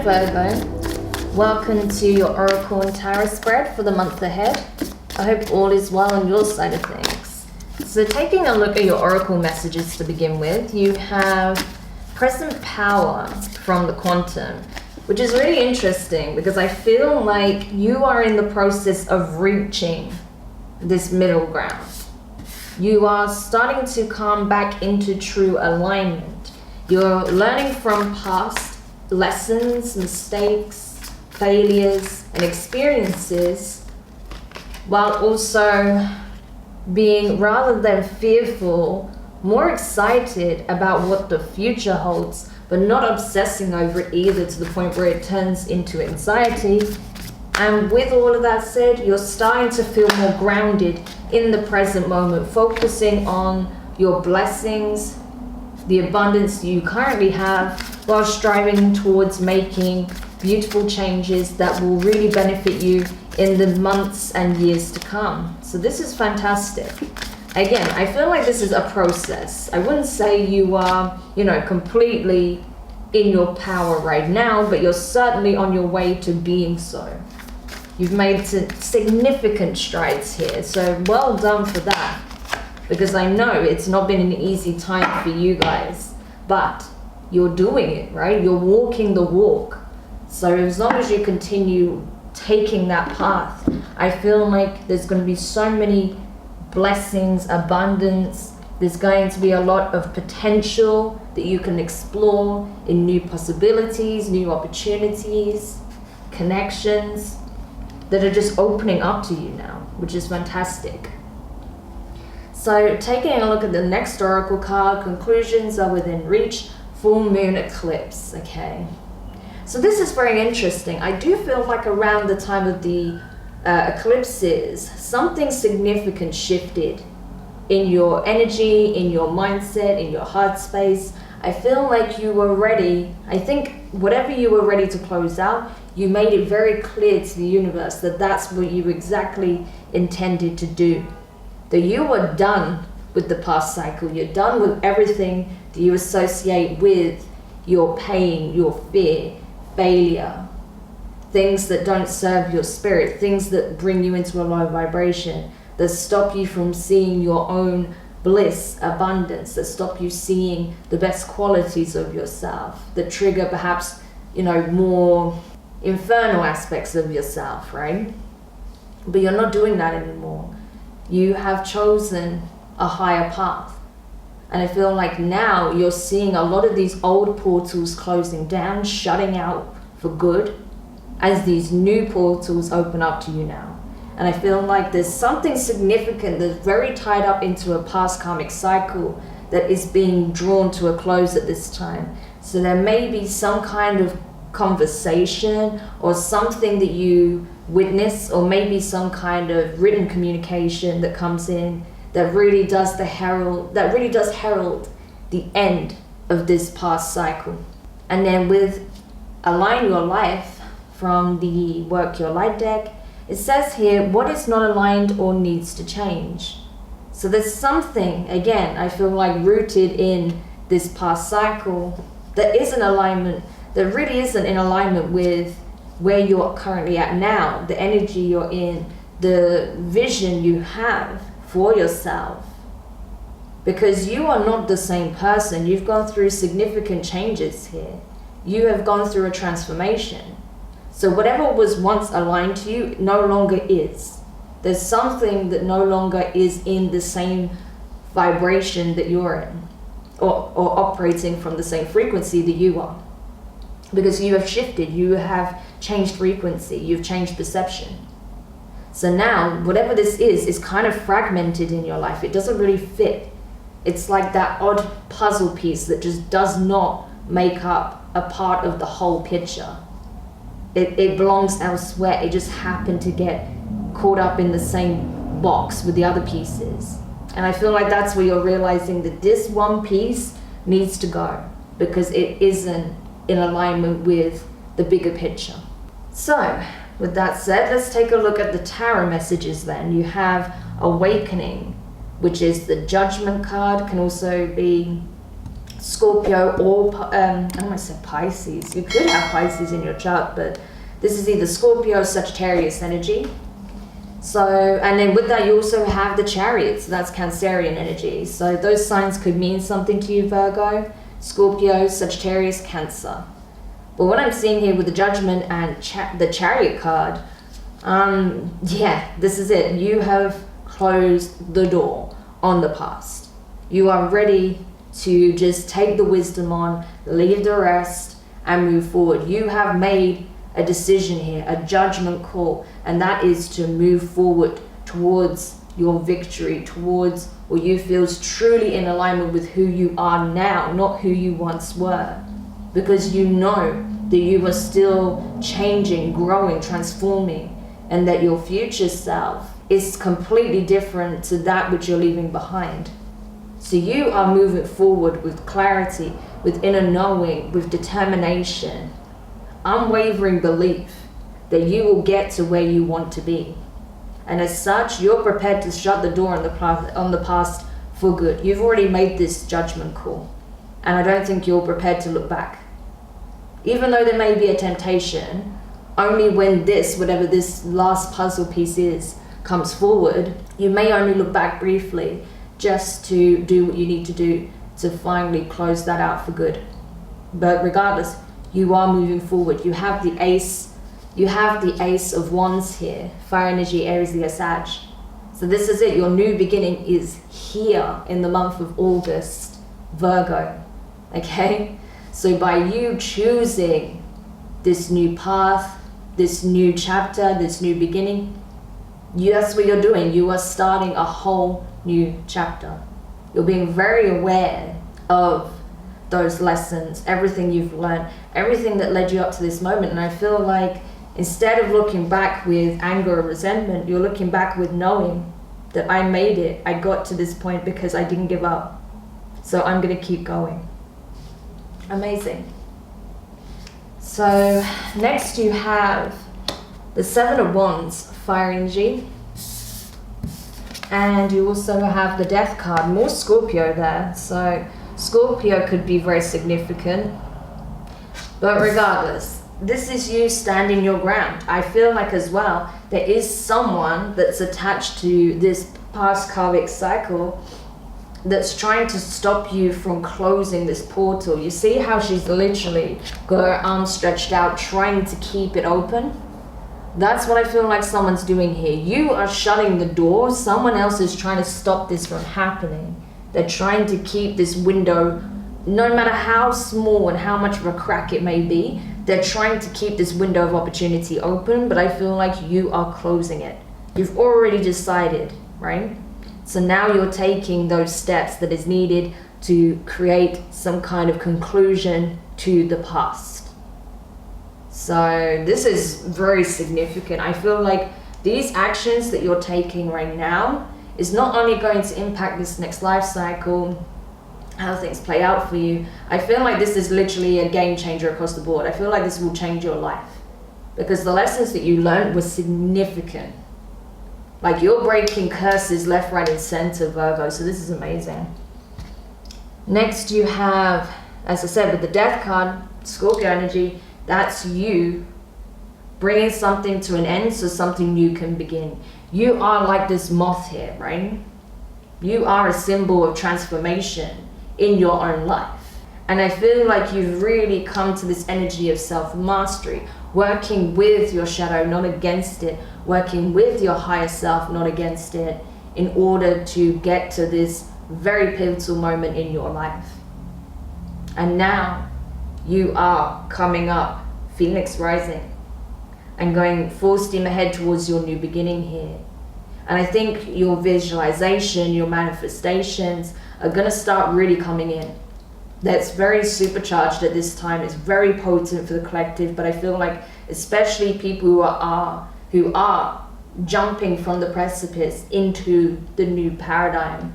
Virgo. Welcome to your Oracle and Tarot spread for the month ahead. I hope all is well on your side of things. So taking a look at your Oracle messages to begin with, you have present power from the quantum, which is really interesting because I feel like you are in the process of reaching this middle ground. You are starting to come back into true alignment. You're learning from past lessons, mistakes, failures, and experiences, while also being, rather than fearful, more excited about what the future holds, but not obsessing over it either to the point where it turns into anxiety. And with all of that said, you're starting to feel more grounded in the present moment, focusing on your blessings, the abundance you currently have, while striving towards making beautiful changes that will really benefit you in the months and years to come. So this is fantastic. Again, I feel like this is a process. I wouldn't say you are, completely in your power right now, but you're certainly on your way to being so. You've made significant strides here, so well done for that. Because I know it's not been an easy time for you guys, but you're doing it, right? You're walking the walk. So as long as you continue taking that path, I feel like there's going to be so many blessings, abundance. There's going to be a lot of potential that you can explore in new possibilities, new opportunities, connections that are just opening up to you now, which is fantastic. So taking a look at the next oracle card, conclusions are within reach, full moon eclipse, okay? So this is very interesting. I do feel like around the time of the eclipses, something significant shifted in your energy, in your mindset, in your heart space. I feel like you were ready. I think whatever you were ready to close out, you made it very clear to the universe that that's what you exactly intended to do. That you were done with the past cycle. You're done with everything that you associate with your pain, your fear, failure, things that don't serve your spirit, things that bring you into a low vibration, that stop you from seeing your own bliss, abundance, that stop you seeing the best qualities of yourself, that trigger perhaps, more infernal aspects of yourself, right? But you're not doing that anymore. You have chosen a higher path. And I feel like now you're seeing a lot of these old portals closing down, shutting out for good, as these new portals open up to you now. And I feel like there's something significant that's very tied up into a past karmic cycle that is being drawn to a close at this time. So there may be some kind of conversation or something that you witness, or maybe some kind of written communication that comes in that really does herald the end of this past cycle. And then with Align Your Life from the Work Your Light deck, it says here, what is not aligned or needs to change. So there's something, again, I feel like rooted in this past cycle that is in alignment, that really isn't in alignment with where you're currently at now, the energy you're in, the vision you have for yourself. Because you are not the same person. You've gone through significant changes here. You have gone through a transformation. So whatever was once aligned to you no longer is. There's something that no longer is in the same vibration that you're in, or operating from the same frequency that you are. Because you have shifted, you have changed frequency, you've changed perception. So now, whatever this is kind of fragmented in your life. It doesn't really fit. It's like that odd puzzle piece that just does not make up a part of the whole picture. It belongs elsewhere. It just happened to get caught up in the same box with the other pieces. And I feel like that's where you're realizing that this one piece needs to go, because it isn't in alignment with the bigger picture. So with that said, let's take a look at the tarot messages then. You have Awakening, which is the Judgment card, can also be Scorpio or I almost said Pisces. You could have Pisces in your chart, but this is either Scorpio or Sagittarius energy. So, and then with that you also have the Chariot, so that's Cancerian energy. So those signs could mean something to you, Virgo. Scorpio, Sagittarius, Cancer. But what I'm seeing here with the Judgment and the Chariot card, yeah, this is it. You have closed the door on the past. You are ready to just take the wisdom on, leave the rest, and move forward. You have made a decision here, a judgment call, and that is to move forward towards your victory, towards what you feel is truly in alignment with who you are now, not who you once were. Because you know that you are still changing, growing, transforming, and that your future self is completely different to that which you're leaving behind. So you are moving forward with clarity, with inner knowing, with determination, unwavering belief that you will get to where you want to be. And as such, you're prepared to shut the door on the past for good. You've already made this judgment call, and I don't think you're prepared to look back. Even though there may be a temptation, only when this, whatever this last puzzle piece is, comes forward, you may only look back briefly just to do what you need to do to finally close that out for good. But regardless, you are moving forward. You have the Ace of Wands here, fire energy, Aries, Leo, Sag. So this is it. Your new beginning is here in the month of August, Virgo. Okay? So by you choosing this new path, this new chapter, this new beginning, that's what you're doing. You are starting a whole new chapter. You're being very aware of those lessons, everything you've learned, everything that led you up to this moment. And I feel like instead of looking back with anger or resentment, you're looking back with knowing that I made it. I got to this point because I didn't give up. So I'm going to keep going. Amazing. So next you have the Seven of Wands, fire energy. And you also have the Death card, more Scorpio there. So Scorpio could be very significant. But regardless, this is you standing your ground. I feel like as well, there is someone that's attached to this past karmic cycle that's trying to stop you from closing this portal. You see how she's literally got her arms stretched out, trying to keep it open? That's what I feel like someone's doing here. You are shutting the door. Someone else is trying to stop this from happening. They're trying to keep this window, no matter how small and how much of a crack it may be, they're trying to keep this window of opportunity open, but I feel like you are closing it. You've already decided, right? So now you're taking those steps that is needed to create some kind of conclusion to the past. So this is very significant. I feel like these actions that you're taking right now is not only going to impact this next life cycle, how things play out for you. I feel like this is literally a game changer across the board. I feel like this will change your life because the lessons that you learned were significant. Like you're breaking curses left, right, and center, Virgo. So this is amazing. Next you have, as I said, with the Death card, Scorpio energy, that's you bringing something to an end so something new can begin. You are like this moth here, right? You are a symbol of transformation in your own life. And I feel like you've really come to this energy of self-mastery, working with your shadow, not against it, working with your higher self, not against it, in order to get to this very pivotal moment in your life. And now you are coming up, Phoenix rising, and going full steam ahead towards your new beginning here. And I think your visualization, your manifestations are going to start really coming in. That's very supercharged at this time. It's very potent for the collective, but I feel like especially people who are jumping from the precipice into the new paradigm.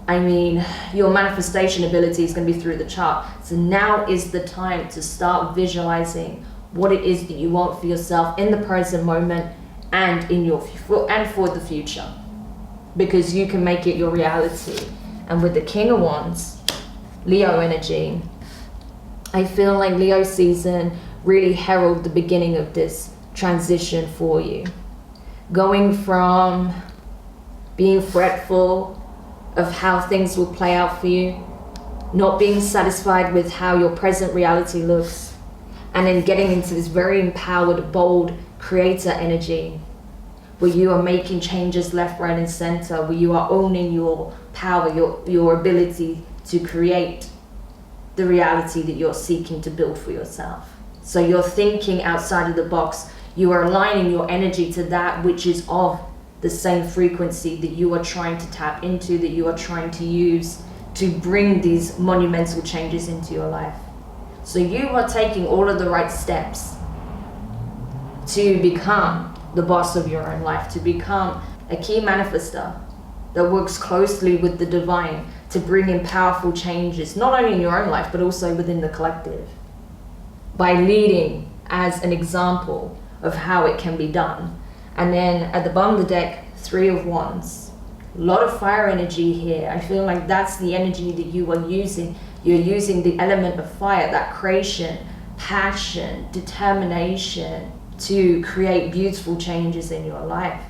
I mean, your manifestation ability is going to be through the chart. So now is the time to start visualizing what it is that you want for yourself in the present moment and in your and for the future, because you can make it your reality. And with the King of Wands, Leo energy. I feel like Leo season really herald the beginning of this transition for you. Going from being fretful of how things will play out for you, not being satisfied with how your present reality looks, and then getting into this very empowered, bold creator energy where you are making changes left, right, and center, where you are owning your power, your ability to create the reality that you're seeking to build for yourself. So you're thinking outside of the box. You are aligning your energy to that which is of the same frequency that you are trying to tap into, that you are trying to use to bring these monumental changes into your life. So you are taking all of the right steps to become the boss of your own life, to become a key manifester that works closely with the divine to bring in powerful changes, not only in your own life, but also within the collective, by leading as an example of how it can be done. And then at the bottom of the deck, 3 of Wands. A lot of fire energy here. I feel like that's the energy that you are using. You're using the element of fire, that creation, passion, determination to create beautiful changes in your life.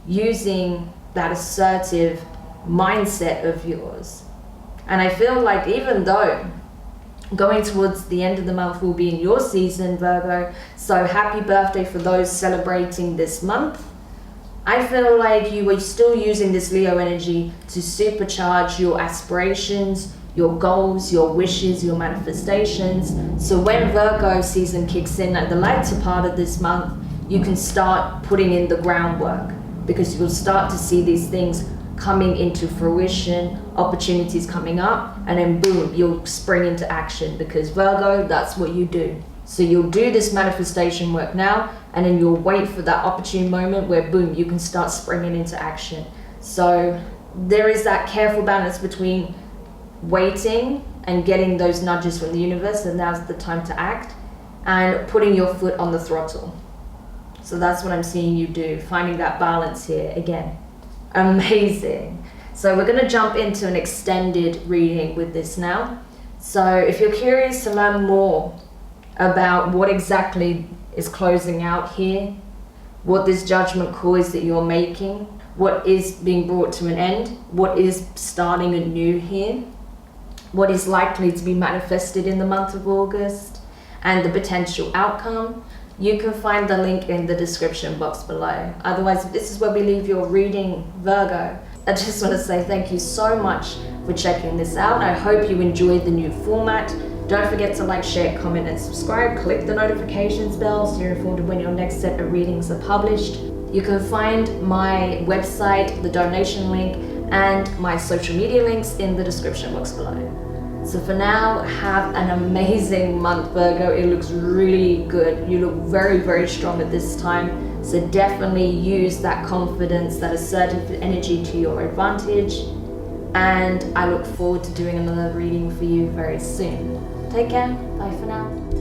Using that assertive mindset of yours. And I feel like even though going towards the end of the month will be in your season, Virgo, so happy birthday for those celebrating this month. I feel like you are still using this Leo energy to supercharge your aspirations, your goals, your wishes, your manifestations. So when Virgo season kicks in at the latter part of this month, you can start putting in the groundwork, because you'll start to see these things coming into fruition, opportunities coming up, and then boom, you'll spring into action, because Virgo, that's what you do. So you'll do this manifestation work now, and then you'll wait for that opportune moment where boom, you can start springing into action. So there is that careful balance between waiting and getting those nudges from the universe, and now's the time to act, and putting your foot on the throttle. So that's what I'm seeing you do, finding that balance here again. Amazing. So we're going to jump into an extended reading with this now. So if you're curious to learn more about what exactly is closing out here, what this judgment call is that you're making, what is being brought to an end, what is starting anew here, what is likely to be manifested in the month of August, and the potential outcome, you can find the link in the description box below. Otherwise, this is where we leave your reading, Virgo. I just want to say thank you so much for checking this out. I hope you enjoyed the new format. Don't forget to like, share, comment, and subscribe. Click the notifications bell so you're informed of when your next set of readings are published. You can find my website, the donation link, and my social media links in the description box below. So for now, have an amazing month, Virgo. It looks really good. You look very, very strong at this time. So definitely use that confidence, that assertive energy to your advantage. And I look forward to doing another reading for you very soon. Take care. Bye for now.